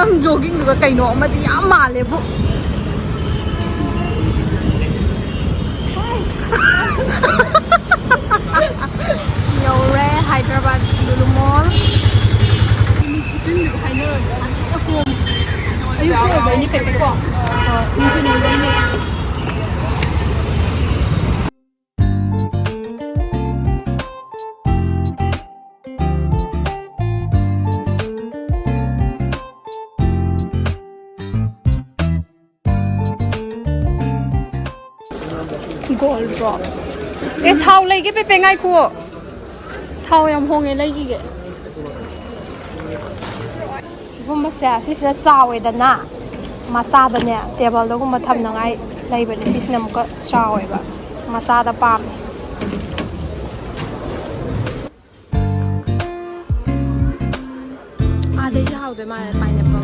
Nang jogging duga kaino amati yam male bu. Yaure Hyderabad Lulu Mall. Mi kutun du hainero sachi na ko. Ayu so ba ni pepe ko. Ni jino ba ni. Gold drop. Thao lấy cái pepe ngay của. Thao yam hong lấy cái. Sibu masya sisna sawe dana. Masada niya table đó cũng mà thầm năng ai lấy bên sisna một cái sawe ba. Masada pam. À đây sao rồi mà pineapple.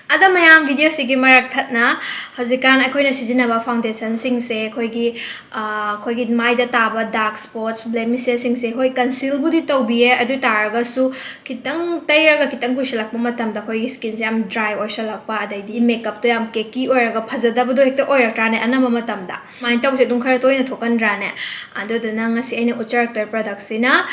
Ada mayam video sigi marak thatna hojikan akoina sijinaba foundation singse khoigi maida taba dark spots blemishes singse hoi conceal budi tobiye adu taraga su kitang tairaga kitang kushilak matamda khoigi skin se am dry oisalakpa adaidi makeup to yam keki oraga phajada budo hekta oiratrane anama matamda main tawse dum khara toina thokandrane adu dana ngasi aina ucharak toy product sina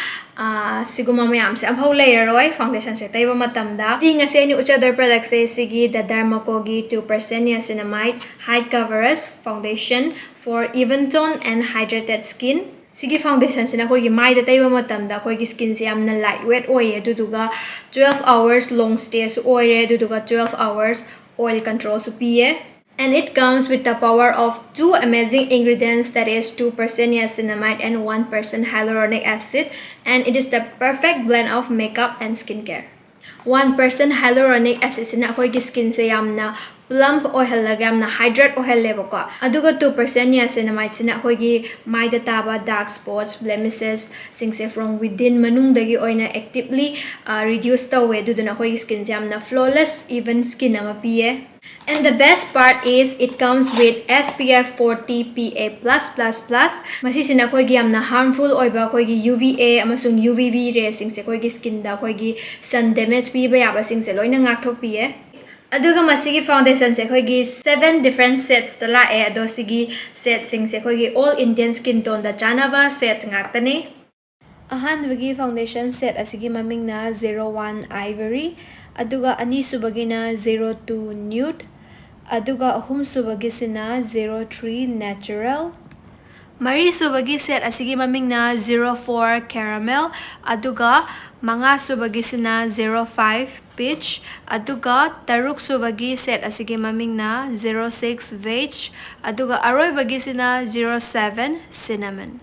siguma mayam se amhau layeroi foundation se taiba matamda di ngasi aina uchadar product se sigi the Dermakogi 2% niacinamide height coverage foundation for even tone and hydrated skin. Sigi foundation sina koigi mai da taiba matamda koigi skin se amna lightweight oye duduga 12 hours long stay su oye duduga 12 hours oil control su piye. And it comes with the power of two amazing ingredients, that is 2% niacinamide and 1% hyaluronic acid, and it is the perfect blend of makeup and skincare. 1% hyaluronic acid sina akoigi skin se yamna plump oil yamna hydrate oil leboko aduga 2% niacinamide sina akoigi maida taba dark spots blemishes singse from within manungdagi oina actively reduce tawe duduna akoigi skin se yamna flawless even skin ama piye. And the best part is it comes with SPF 40 PA+++. Masisina koigi yamna harmful oiba koigi UVA amasung UVB rays singse koigi skin da koigi sun damage piba yaba singse loina ngakthok piye. Aduga masigi foundation se koigi 7 different sets tala ado sigi set singse koigi all Indian skin tone da chanaba set ngaktane. Ahanbagi foundation set asigi maming na 01 Ivory, aduga ani subagi na 02 Nude, aduga ahum subagi sina 03 Natural, mari subagi set asigi maming na 04 Caramel, aduga manga subagi sina 05 Peach, aduga taruk subagi set asigi maming na 06 Veg, aduga aroy bagi sina 07 Cinnamon.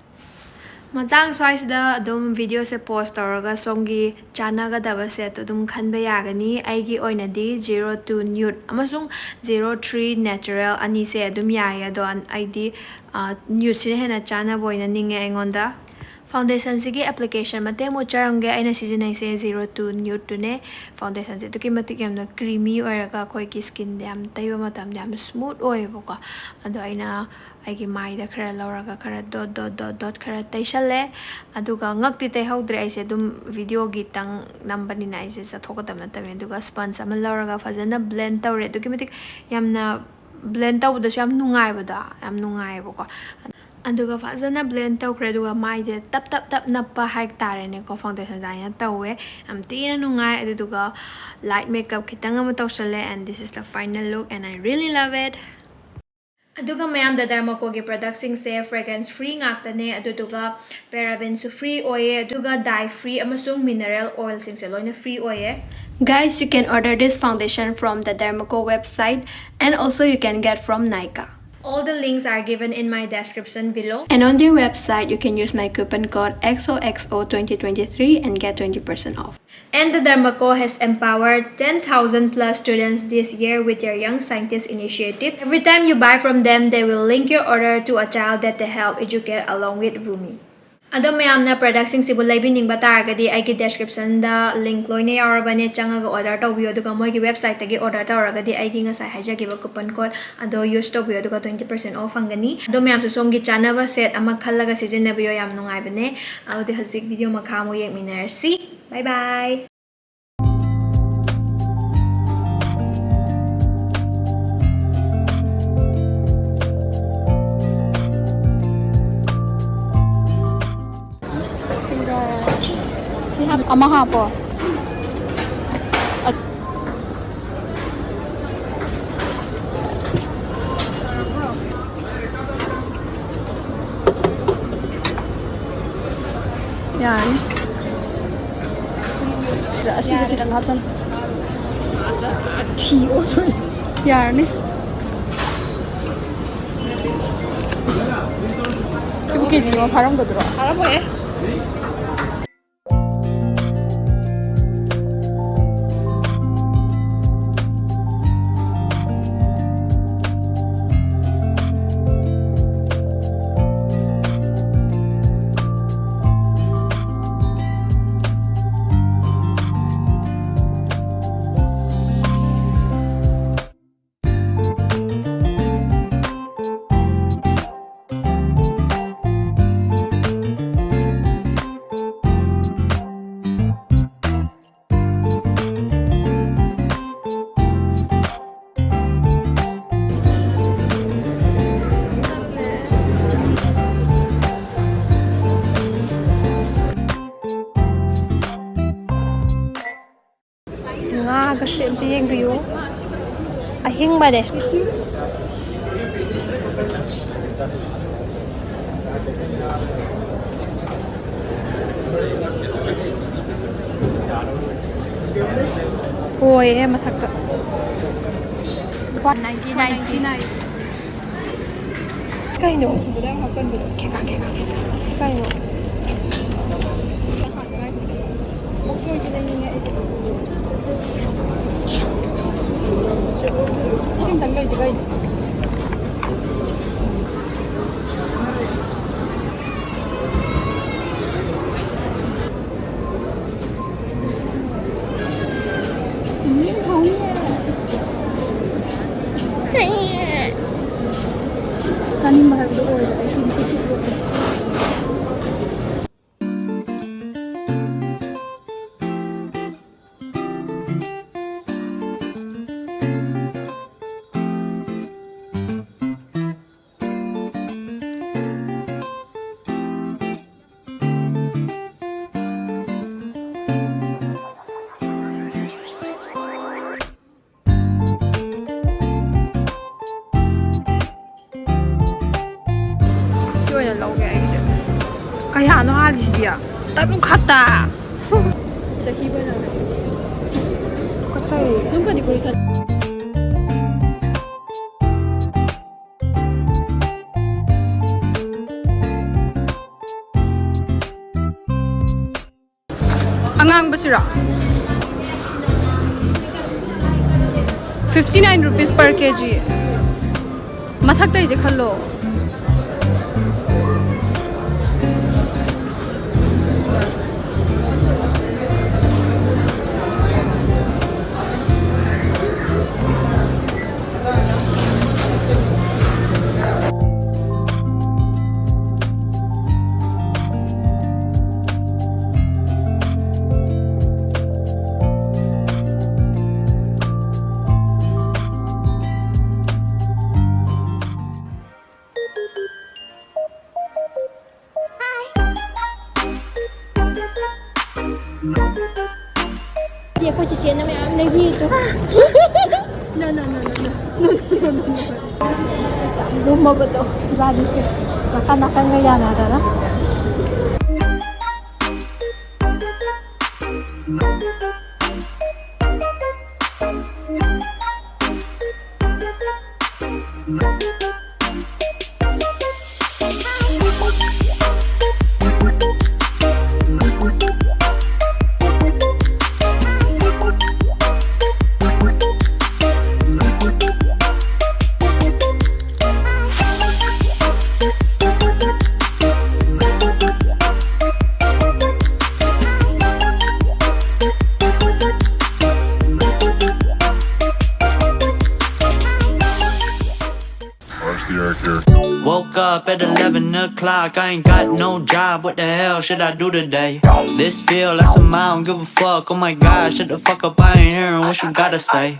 Matang size da dum video se post taraga songi chanaga daba set dum khanba yagani aigi oina di 02 Nude amasung 03 Natural ani se dum yaya don id nude sine hena chana boina ninge engonda foundation sigi application mate mo charange aina season se 02 Nude tune foundation se tuki matik yamna creamy oraga koi ki skin dam taiba matam dam smooth oy boka ado aina aigi mai da khara lauraga khara dot khara taishale aduga ngakti tai haudre aise dum video gi tang number ni nai se sathokadam na tame aduga sponge ama lauraga fazana blend tawre tuki matik yamna blend tawda yam nungai bada yam nungai boko aduga fazana blend tawkre aduga mai de tap nappa haik tare ne ko foundation da ya tawe am tina nungai aduga light makeup kitang ama tawsale, and this is the final look and I really love it. Aduga mayam da Dermakogi products singse fragrance free ngaktane aduga paraben su free oye aduga dye free amasung mineral oil singse loina free oye. Guys, you can order this foundation from the Dermaco website, and also you can get from Nykaa. All the links are given in my description below. And on their website, you can use my coupon code XOXO2023 and get 20% off. And the Dermaco has empowered 10,000 plus students this year with their Young Scientist initiative. Every time you buy from them, they will link your order to a child that they help educate along with Rumi. ꯑꯗꯣ ꯃꯌꯥꯝꯅ ꯄ꯭ꯔꯗꯛꯁꯤꯡꯁꯤꯕꯨ ꯂꯩꯕꯤꯅꯤꯡꯕ ꯇꯥꯔꯒꯗꯤ ꯑꯩꯒꯤ ꯗꯦꯁꯀ꯭ꯔꯤꯞꯁꯟꯗ link ꯂꯣꯏꯅ ꯌꯥꯎꯔꯕꯅꯦ ꯆꯪꯉꯒ order ꯇꯧꯕꯤꯌꯣ ꯑꯗꯨꯒ ꯃꯣꯏꯒꯤ ꯋꯦꯕꯁꯥꯏꯠꯇꯒꯤ order ꯇꯧꯔꯒꯗꯤ ꯑꯩꯒꯤ ꯉꯁꯥꯏ ꯍꯥꯏꯖꯈꯤꯕ ꯀꯨꯄꯟ ꯀꯣꯗ ꯑꯗꯣ ꯌꯨꯁ ꯇꯧꯕꯤꯌꯣ ꯑꯗꯨꯒ 20% ꯑꯣꯐ ꯐꯪꯒꯅꯤ ꯑꯗꯣ ꯃꯌꯥꯝꯁꯨ ꯁꯣꯝꯒꯤ ꯆꯥꯅꯕ ꯁꯦꯠ ꯑꯃ ꯈꯜꯂꯒ ꯁꯤꯖꯤꯟꯅꯕꯤꯌꯣ ꯌꯥꯝ ꯅꯨꯡꯉꯥꯏꯕꯅꯦ ꯑꯗꯨꯗꯤ ꯍꯧꯖꯤꯛ ꯚꯤꯗꯤꯑꯣ ꯃꯈꯥ ꯑꯃꯨꯛ ꯌꯦꯡꯃꯤꯟꯅꯔꯁꯤ ꯕꯥꯏ ꯕꯥꯏ Ama hapo. Yani. Size kitang hapsan. Thi oldu. Yani. Sibu kesi mo parang godro. Para mo eh. Kasi ito yung view. Ahing ba des? Hoy, mathak ka. 1999. Kaya no? Kaya no? 지금 당장 제가 짜님 말도 Kaya ano halis dia? Tatlong kata. Dahiba na. Katsay. Nung ka di ko isa. Angang ba sira? 59 rupees per kg. Mathak tayo je khallo. Dia ko chtchari na may amlay dito. No. Luma ba to? Iba dito. Nakanakan nga yan na. Woke up at 11 o'clock, I ain't got no job, what the hell should I do today? This feel like some I don't give a fuck, oh my god, shut the fuck up, I ain't hearing what you gotta say.